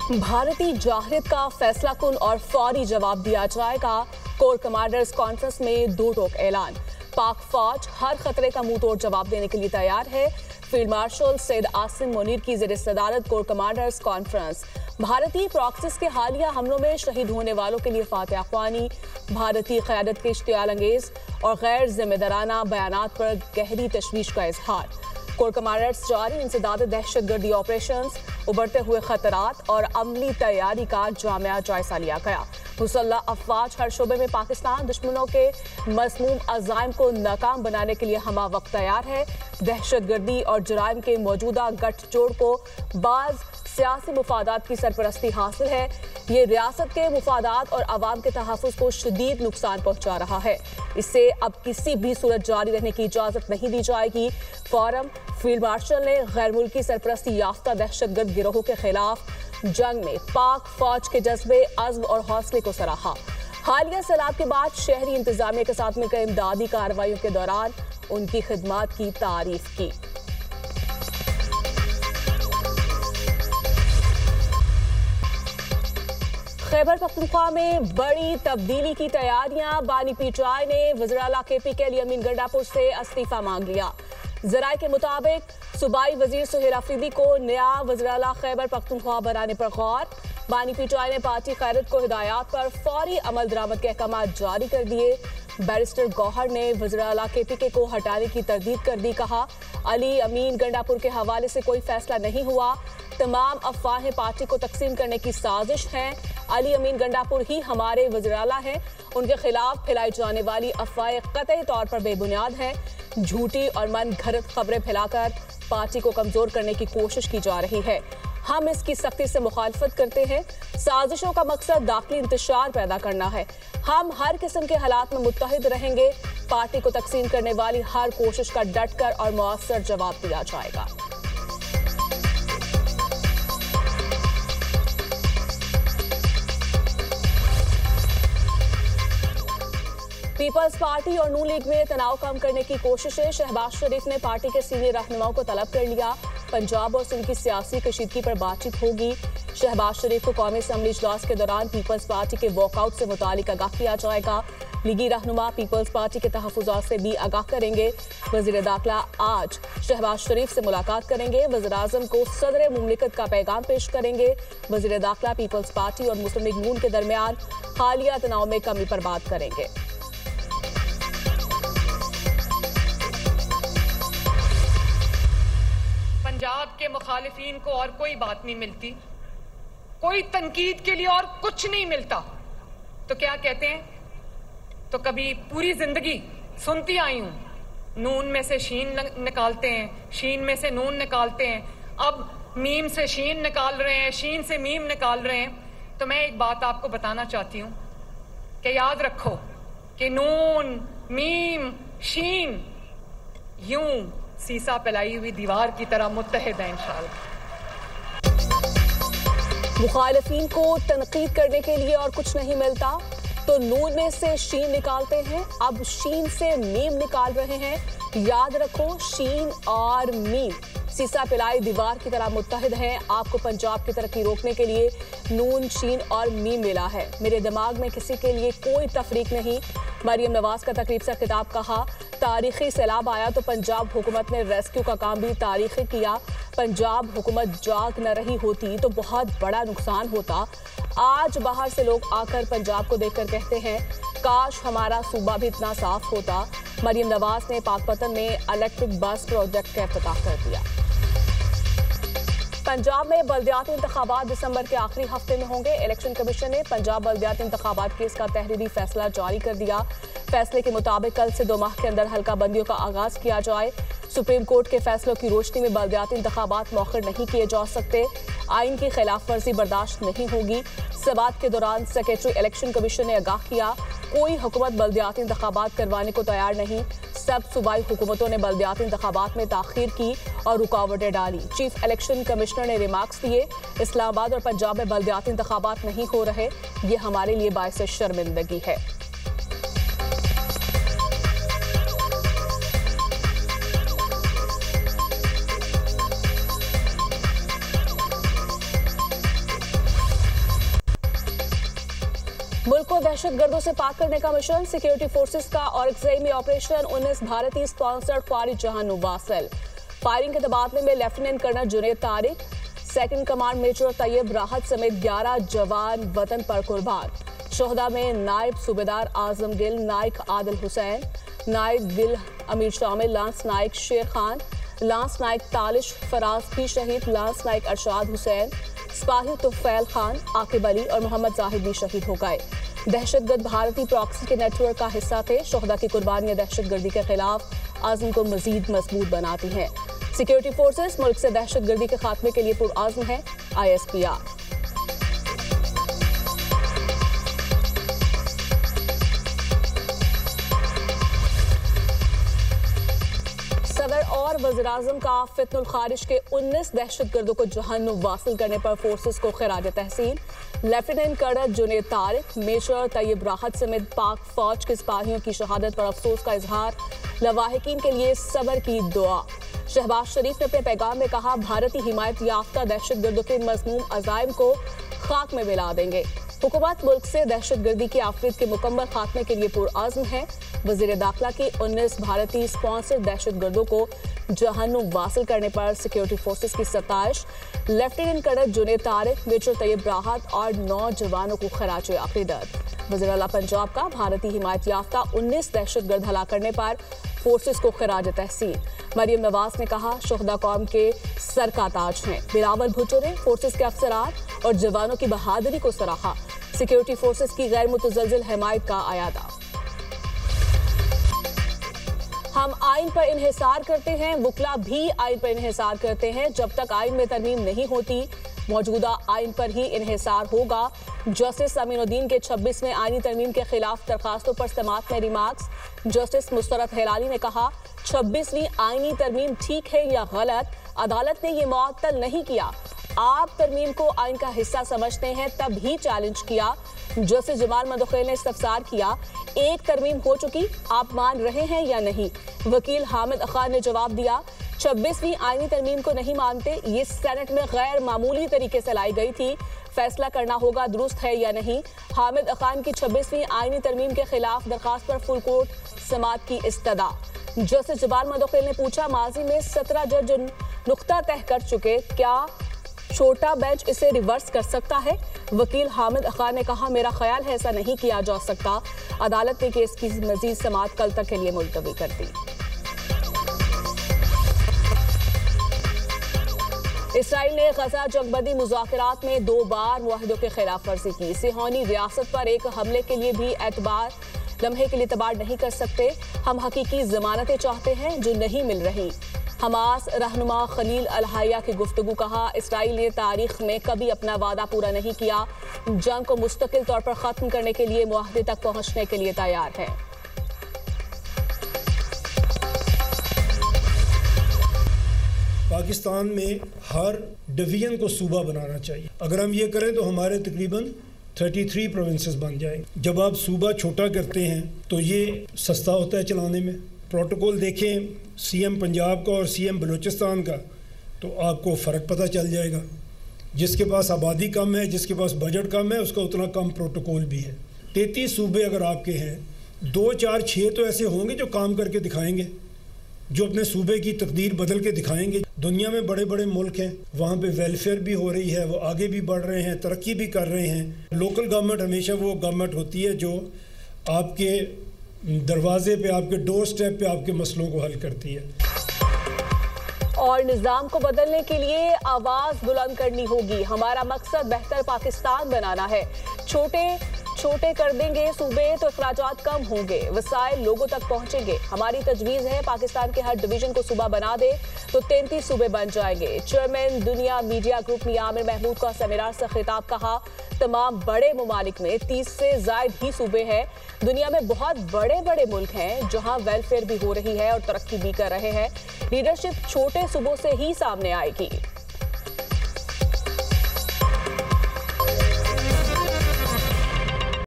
भारतीय जाहिरियत का फैसला कुन और फौरी जवाब दिया जाएगा। कोर कमांडर्स कॉन्फ्रेंस में दो टोक ऐलान। पाक फौज हर खतरे का मुंह तोड़ जवाब देने के लिए तैयार है। फील्ड मार्शल सैयद आसिम मुनीर की ज़ेर सदारत कोर कमांडर्स कॉन्फ्रेंस। भारतीय प्रॉक्सिस के हालिया हमलों में शहीद होने वालों के लिए फातिहा ख्वानी। भारतीय क़यादत के इश्तियाल अंगेज और गैर जिम्मेदाराना बयानात पर गहरी तशवीश का इजहार। कोर कमांडर्स जारी इंसदाद दहशतगर्दी ऑपरेशंस, उभरते हुए खतरात और अमली तैयारी का जामिया जायजा लिया गया। मुसल्लह अफवाज हर शोबे में पाकिस्तान दुश्मनों के मसमूम अज़ाइम को नाकाम बनाने के लिए हमा वक्त तैयार है। दहशतगर्दी और जराइम के मौजूदा गठजोड़ को बाज़ सियासी मुफादात की सरपरस्ती हासिल है। ये रियासत के मुफादात और अवाम के तहफ़्फ़ुज़ को शदीद नुकसान पहुँचा रहा है। इससे अब किसी भी सूरत जारी रहने की इजाज़त नहीं दी जाएगी। फौरम फील्ड मार्शल ने गैर मुल्की सरपरस्ती याफ्ता दहशतगर्द गिरोहों के खिलाफ जंग में पाक फौज के जज्बे, अज़्म और हौसले को सराहा। हालिया सैलाब के बाद शहरी इंतजामिया के साथ में कई इमदादी कार्रवाइयों के दौरान उनकी खिदमात की तारीफ की। खैबर पख्तूनख्वा में बड़ी तब्दीली की तैयारियां। बानी पीटीआई ने वज़ीर आला KP के अली अमीन गंडापुर से इस्तीफा मांग लिया। ज़राए के मुताबिक सूबाई वजीर सुहेल अफरीदी को नया वज़ीर आला खैबर पख्तूनख्वा बनाने पर गौर। बानी पीटीआई ने पार्टी क़यादत को हिदायत पर फौरी अमल दरामद के अहकाम जारी कर दिए। बैरिस्टर गौहर ने वज़ीर आला KP को हटाने की तरदीद कर दी। कहा, अली अमीन गंडापुर के हवाले से कोई फैसला नहीं हुआ। तमाम अफवाहें पार्टी को तकसीम करने की साजिश हैं। अली अमीन गंडापुर ही हमारे वज़ीर आला हैं। उनके खिलाफ फैलाई जाने वाली अफवाहें कतई तौर पर बेबुनियाद हैं। झूठी और मन घड़त खबरें फैलाकर पार्टी को कमजोर करने की कोशिश की जा रही है। हम इसकी सख्ती से मुखालफत करते हैं। साजिशों का मकसद दाखिली इंतशार पैदा करना है। हम हर किस्म के हालात में मुत्तहिद रहेंगे। पार्टी को तकसीम करने वाली हर कोशिश का डटकर और मौसर जवाब दिया जाएगा। पीपल्स पार्टी और नून लीग में तनाव कम करने की कोशिशें। शहबाज शरीफ ने पार्टी के सीनियर रहनुमाओं को तलब कर लिया। पंजाब और सिंध की सियासी कशीदगी पर बातचीत होगी। शहबाज शरीफ को कौमी असम्बली इजलास के दौरान पीपल्स पार्टी के वॉकआउट से मुतालिक आगाह किया जाएगा। लीगी रहनुमा पीपल्स पार्टी के तहफ़्फ़ुज़ात से भी आगाह करेंगे। वज़ीर दाखिला आज शहबाज शरीफ से मुलाकात करेंगे। वज़ीर आज़म को सदर मुमलिकत का पैगाम पेश करेंगे। वज़ीर दाखिला पीपल्स पार्टी और मुस्लिम लीग नून के दरमियान हालिया तनाव में कमी पर बात करेंगे। पंजाब के मुखालिफिन को और कोई बात नहीं मिलती, कोई तनकीद के लिए और कुछ नहीं मिलता, तो क्या कहते हैं? तो कभी पूरी जिंदगी सुनती आई हूं, नून में से शीन निकालते हैं, शीन में से नून निकालते हैं, अब मीम से शीन निकाल रहे हैं, शीन से मीम निकाल रहे हैं। तो मैं एक बात आपको बताना चाहती हूं कि याद रखो कि नून, मीम, शीन यूं सीसा पिलाई हुई दीवार की तरह मुत्तहिद है इंशाअल्लाह। मुखालिफिन को तनकीद करने के लिए और कुछ नहीं मिलता तो नून में से शीन निकालते हैं, अब शीन से मीम निकाल रहे हैं। याद रखो, शीन और मीम सीसा पिलाई दीवार की तरह मुत्तहिद हैं। आपको पंजाब की तरक्की रोकने के लिए नून, शीन और मीम मिला है। मेरे दिमाग में किसी के लिए कोई तफरीक नहीं। मरियम नवाज का तकरीब से खिताब। कहा, तारीखी सैलाब आया तो पंजाब हुकूमत ने रेस्क्यू का काम भी तारीखी किया। पंजाब हुकूमत जाग न रही होती तो बहुत बड़ा नुकसान होता। आज बाहर से लोग आकर पंजाब को देखकर कहते हैं, काश हमारा सूबा भी इतना साफ होता। मरियम नवाज ने पाकपतन में इलेक्ट्रिक बस प्रोजेक्ट का इफ्तिताह कर दिया। पंजाब में बल्दियाती इंतखाबात दिसंबर के आखिरी हफ्ते में होंगे। इलेक्शन कमीशन ने पंजाब बल्दियाती इंतखाबात केस का तहरीरी फैसला जारी कर दिया। फैसले के मुताबिक कल से 2 माह के अंदर हल्का बंदियों का आगाज किया जाए। सुप्रीम कोर्ट के फैसलों की रोशनी में बल्दियाती इंतखाबात मौखर नहीं किए जा सकते। आइन की खिलाफ वर्जी बर्दाश्त नहीं होगी। सवात के दौरान सेक्रेटरी इलेक्शन कमीशन ने आगाह किया, कोई हुकूमत बल्दियाती इंतखाबात करवाने को तैयार नहीं। सब सूबाई हुकूमतों ने बल्दियाती इंतखाबात में ताखीर की और रुकावटें डाली। चीफ इलेक्शन कमिश्नर ने रिमार्क्स दिए, इस्लामाबाद और पंजाब में बल्दियाती इंतखाबात नहीं हो रहे, ये हमारे लिए बाइस शर्मिंदगी है। मुल्क को दहशतगर्दों से पाक करने का मिशन, सिक्योरिटी फोर्सेस का औरंगजेब में ऑपरेशन, 19 भारतीय स्पॉन्सर्ड ख्वारी जहां वासिल। फायरिंग के तबादले में lieutenant colonel Junaid Tariq, second command major Tayyab Rahat समेत 11 जवान वतन पर कुर्बान। शोहदा में नायब सूबेदार आजम गिल नाइक आदिल हुसैन, नायब गिल अमीर शामिल, लांस नाइक शेर खान, लांस नाइक तालिश फराज भी शहीद, लांस नाइक अरशाद हुसैन, सिपाही तुफैल खान, आकिब अली और मोहम्मद जाहिद भी शहीद हो गए। दहशतगर्द भारतीय प्रॉक्सी के नेटवर्क का हिस्सा थे। शोहदा की कुर्बानियां दहशतगर्दी के खिलाफ आज़म को मजीद मजबूत बनाती हैं। सिक्योरिटी फोर्सेस मुल्क से दहशतगर्दी के खात्मे के लिए पुरआज़्म है। ISPR। सदर और वज़ीर-ए-आज़म का फितनुल खारिज के 19 दहशतगर्दों को जहन्नुम वासिल करने पर फोर्सेस को खिराज तहसीन। Lieutenant colonel Junaid Tariq, major Tayyab Rahat समेत पाक फौज के सिपाहियों की शहादत पर अफसोस का इजहार, लवाहिकीन के लिए सब्र की दुआ। शहबाज शरीफ ने अपने पैगाम में कहा, भारतीय हिमायत याफ्ता दहशतगर्दों के मज़मूम अज़ाइम को खाक में मिला देंगे। हुकूमत मुल्क से दहशतगर्दी की आफरीत के मुकम्मल खात्मे के लिए पुरआज़्म है। वज़ीर दाखिला की 19 भारतीय स्पॉन्सर्ड दहशतगर्दों को जहन्नुम वासिल करने पर सिक्योरिटी फोर्सेस की सताइश। Lieutenant colonel Junaid Tariq, major Tayyab Rahat और 9 जवानों को खराज अक़ीदत। वज़ीर आला पंजाब का भारतीय हिमायत याफ्ता 19 दहशतगर्द हलाक करने पर फोर्सेस को खराज तहसीन। मरियम नवाज ने कहा, शोहदा कौम के सर का ताज हैं। बिलावल भुट्टो ने फोर्सेस के अफसरान और जवानों की बहादुरी को सराहा। सिक्योरिटी फोर्सेस की गैर मुतज़लज़िल हिमायत का आयादा। हम आइन पर इन्हिसार करते हैं, वुकला भी आइन पर इन्हिसार करते हैं। जब तक आइन में तरमीम नहीं होती, मौजूदा आइन पर ही इन्हिसार होगा। जस्टिस अमीनुद्दीन के 26वें आइनी तरमीम के खिलाफ दरखास्तों पर समाअत में रिमार्क्स। जस्टिस मुस्तरद हिलाली ने कहा, 26वीं आइनी तरमीम ठीक है या गलत, अदालत ने ये मुअत्तल नहीं किया। आप तरमीम को आइन का हिस्सा समझते हैं तब ही चैलेंज किया। जस्टिस जमाल मंदखेल ने इस्तफसार किया, एक तरमीम हो चुकी, आप मान रहे हैं या नहीं। वकील हामिद खान ने जवाब दिया, 26वीं आइनी तरमीम को नहीं मानते, ये सेनेट में गैर मामूली तरीके से लाई गई थी, फैसला करना होगा दुरुस्त है या नहीं। हामिद खान की 26वीं आइनी तरमीम के खिलाफ दरखास्त पर फुल कोर्ट समाअत की इस्तदा। जस्टिस जमाल मंदखेल ने पूछा, माजी में 17 जज नुक्ता तय कर चुके, क्या छोटा बेंच इसे रिवर्स कर सकता है? वकील हामिद खान ने कहा, मेरा ख्याल है ऐसा नहीं किया जा सकता। अदालत ने केस की मजीद समाअत कल तक के लिए मुलतवी कर दी। इसराइल ने गजा जंगबंदी मुज़ाकरात में 2 बार मुआहिदों की खिलाफ वर्जी की। सिहोनी रियासत पर एक हमले के लिए भी लम्हे के लिए एतबार नहीं कर सकते। हम हकीकी जमानतें चाहते हैं जो नहीं मिल रही। हमास रहनुमा खलील अल-हया की गुफ्तगू, कहा, इसराइल ने तारीख में कभी अपना वादा पूरा नहीं किया, जंग को मुस्तकिल तौर पर खत्म करने के लिए मुआहदे तक पहुंचने के लिए तैयार है। पाकिस्तान में हर डिवीजन को सूबा बनाना चाहिए। अगर हम ये करें तो हमारे तकरीबन 33 प्रोविंसेस बन जाएंगे। जब आप सूबा छोटा करते हैं तो ये सस्ता होता है चलाने में। प्रोटोकॉल देखें CM पंजाब का और CM बलूचिस्तान का, तो आपको फ़र्क पता चल जाएगा। जिसके पास आबादी कम है, जिसके पास बजट कम है, उसका उतना कम प्रोटोकॉल भी है। 33 सूबे अगर आपके हैं, 2, 4, 6 तो ऐसे होंगे जो काम करके दिखाएंगे, जो अपने सूबे की तकदीर बदल के दिखाएंगे। दुनिया में बड़े बड़े मुल्क हैं, वहाँ पे वेलफेयर भी हो रही है, वो आगे भी बढ़ रहे हैं, तरक्की भी कर रहे हैं। लोकल गवर्नमेंट हमेशा वो गवर्नमेंट होती है जो आपके दरवाजे पे, आपके डोर स्टेप पे आपके मसलों को हल करती है। और निज़ाम को बदलने के लिए आवाज़ बुलंद करनी होगी। हमारा मकसद बेहतर पाकिस्तान बनाना है। छोटे कर देंगे सूबे तो अखराजात कम होंगे, वसाइल लोगों तक पहुंचेंगे। हमारी तजवीज़ है, पाकिस्तान के हर डिवीजन को सूबा बना दे तो 33 सूबे बन जाएंगे। चेयरमैन दुनिया मीडिया ग्रुप मियां आमिर महमूद का सेमिनार से खिताब, कहा, तमाम बड़े ममालिक में 30 से ज़ायद ही सूबे हैं। दुनिया में बहुत बड़े बड़े मुल्क हैं जहां वेलफेयर भी हो रही है और तरक्की भी कर रहे हैं। लीडरशिप छोटे सूबों से ही सामने आएगी।